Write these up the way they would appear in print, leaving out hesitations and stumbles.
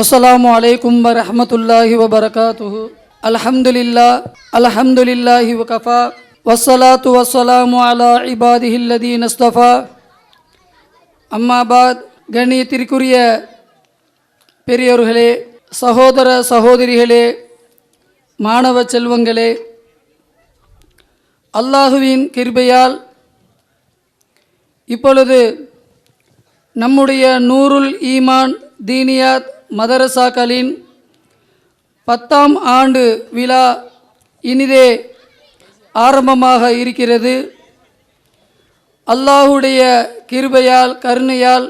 அஸ்ஸலாமு அலைக்கும் வரஹ்மத்துல்லாஹி வபரகாத்துஹு. அல்ஹம்துலில்லாஹி வகஃபா வஸ்ஸலாத்து வஸ்ஸலாமு அலா இபாதிஹில்லதீன இஸ்தஃபா. அம்மா பாத். கண்ணியத்திற்குரிய பெரியோர்களே, சகோதர சகோதரிகளே, மாணவ செல்வங்களே, அல்லாஹுவின் கிருபையால் இப்பொழுது நம்முடைய நூருல் ஈமான் தீனியாத் மதரசாக்களின் 10ஆம் ஆண்டு விழா இனிதே ஆரம்பமாக இருக்கிறது. அல்லாஹுடைய கிருபையால் கருணையால்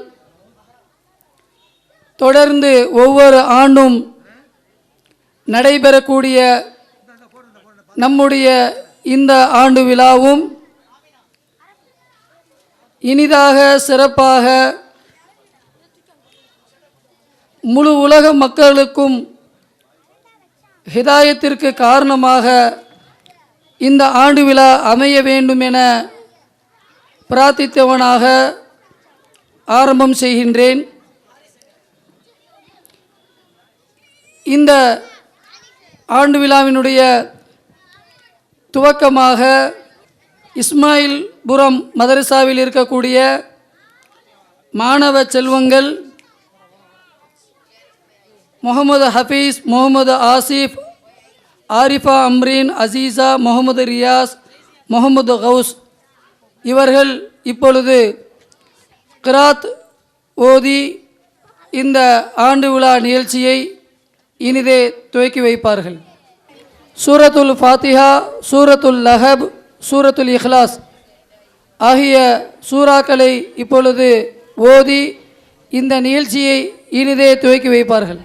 தொடர்ந்து ஒவ்வொரு ஆண்டும் நடைபெறக்கூடிய நம்முடைய இந்த ஆண்டு விழாவும் இனிதாக சிறப்பாக முழு உலக மக்களுக்கும் ஹிதாயத்திற்கு காரணமாக இந்த ஆண்டு விழா அமைய வேண்டும் என பிரார்த்தித்தவனாக ஆரம்பம் செய்கின்றேன். இந்த ஆண்டு விழாவினுடைய துவக்கமாக இஸ்மாயில்புரம் மதரசாவில் இருக்கக்கூடிய மாணவ செல்வங்கள் முகமது ஹஃபீஸ், முகமது ஆசிஃப், ஆரிஃபா அம்ரீன், அசீஸா, முகமது ரியாஸ், முகமது கவுஸ் இவர்கள் இப்பொழுது கிராத் ஓதி இந்த ஆண்டு விழா நிகழ்ச்சியை இனிதே துவக்கி வைப்பார்கள். சூரத்துல் ஃபாத்திஹா, சூரத்துல் லஹப், சூரத்துல் இஹ்லாஸ் ஆகிய சூறாக்களை இப்பொழுது ஓதி இந்த நிகழ்ச்சியை இனிதே துவக்கி வைப்பார்கள்.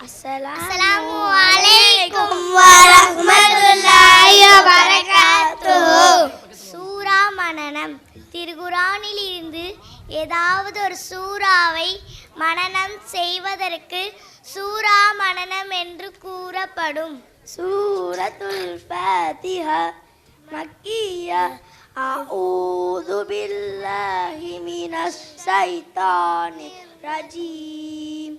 அஸ்ஸலாமு அலைக்கும் வரஹ்மத்துல்லாஹி வபரகாத்துஹு. சூரா மனனம். திருக்குர்ஆனில் இருந்து ஏதாவது ஒரு சூறாவை மனனம் செய்வதற்கு சூரா மனனம் என்று கூறப்படும். சூரத்துல் ஃபாத்திஹா மக்கியா. அஊது பில்லாஹி மினஷ் ஷைத்தானிர் ரஜீம்.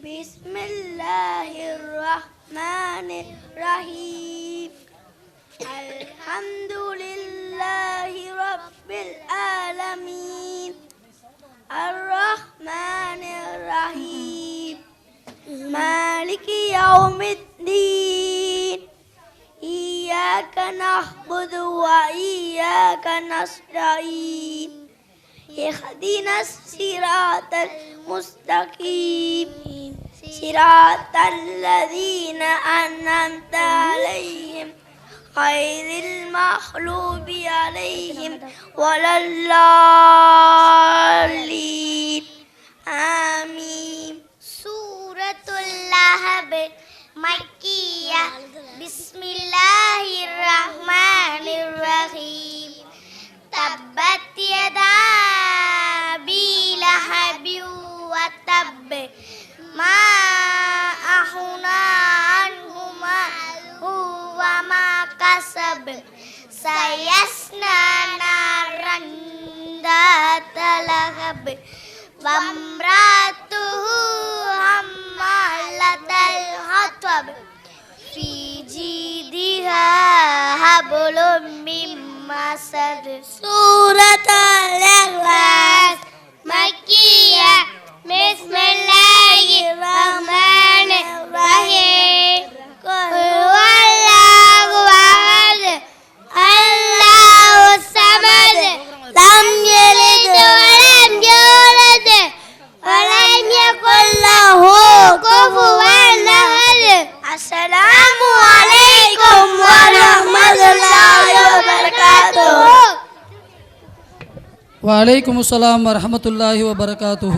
பிஸ்மில்லாஹிர் ரஹ்மானிர் ரஹீம். அல்ஹம்துலில்லாஹி ரப்பில் ஆலமீன். அர்-ரஹ்மானிர் ரஹீம். மாலிகி யௌமித்தீன். இய்யாக நஅ்புது வ இய்யாக நஸ்தஈன். இஹ்தினஸ் ஸிராத்தல் முஸ்தகீம். ஸிராத்தல் லதீன அன்அம்த அலைஹிம் غيرil மக்லூபி அலைஹிம் வலல்லாலீன். ஆமீன். சூரத்துல் லஹப் மக்கியா. பிஸ்மில்லாஹிர் ரஹ்மானிர் ரஹீம். தப்பத் யதா அபீ லஹபி வ தப். மா அஹ்னா அன்ஹு மாலுஹு வ மா கஸப். சயஸ்லா நாரன் ذات لهب. வம்ராத்துஹு ஹம்மலத்தல் ஹத்வப். ஃபீ ஜீதிஹா ஹப்லும் மின் மஸத். சூரத்துல் இஹ்லாஸ் மக்கியா. பிஸ்மில்லாஹிர் ரஹ்மானிர் ரஹீம். குல் ஹுவல்லாஹு அஹத். அல்லாஹு ஸமத். லம் யலித் வ லம் யூலத் வ லம் யகுல் லஹு குஃபுவன் அஹத். அஸ்ஸலாமு அலைக்கும் வ ரஹ்மத்துல்லாஹி வ பரகாத்துஹு. வ அலைக்கும் அஸ்ஸலாம் வரஹ்மத்துல்லாஹி வபரகாத்துஹு.